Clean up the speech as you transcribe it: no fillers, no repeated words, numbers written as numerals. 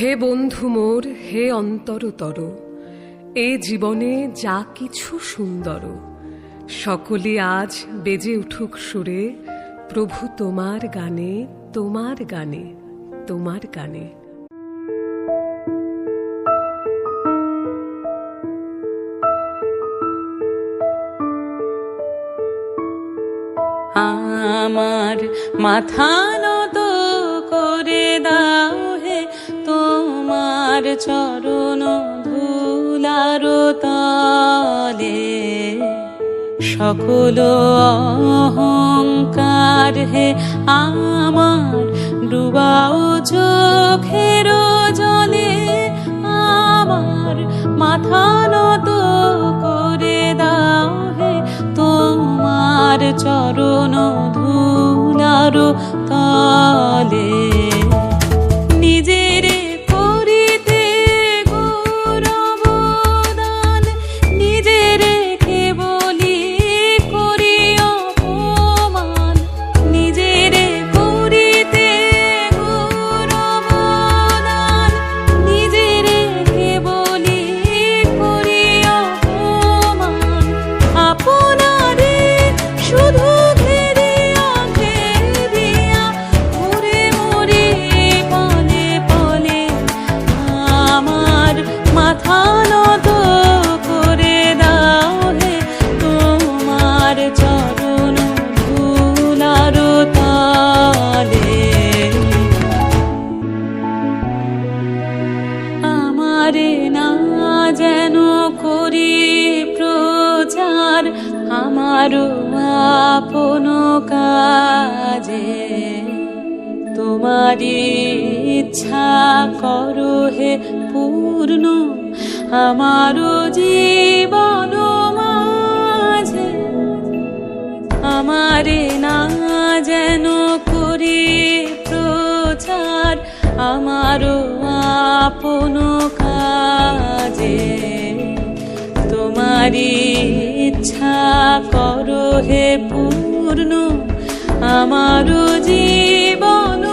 হে বন্ধু মোর, হে অন্তরতর, এ জীবনে যা কিছু সুন্দর সকলে আজ বেজে উঠুক সুরে, প্রভু তোমার গানে, তোমার গানে, তোমার গানে। আমার মাথা নত করে দাও হে তোমার চরণ ধুলার তলে, সকল অহংকার হে আমার ডুবাও চোখের জলে। আমার মাথা নত করে দাও হে তোমার চরণ ধুলার তলে। নিজের করিতে গৌরবদান, নিজের কেবলি করি অপমান। নিজের করিতে গৌরবদান, নিজের কেবলি করি অপমান। আপনারে শুধু ঘেরিয়া ঘেরিয়া ঘুরে মরি পলে পলে। আমার মাথা নত করে দাও হে তোমার চরণ ধুলার তলে। আমারে না যেন করি প্রচার আমারও আপন কাজে, তোমারি ইচ্ছা করো হে পূর্ণ আমারও জীবন মাঝে। আমারে না যেন করি প্রচার আমারও আপন কাজে, তোমারি ইচ্ছা করো হে পূর্ণ আমারও জীবন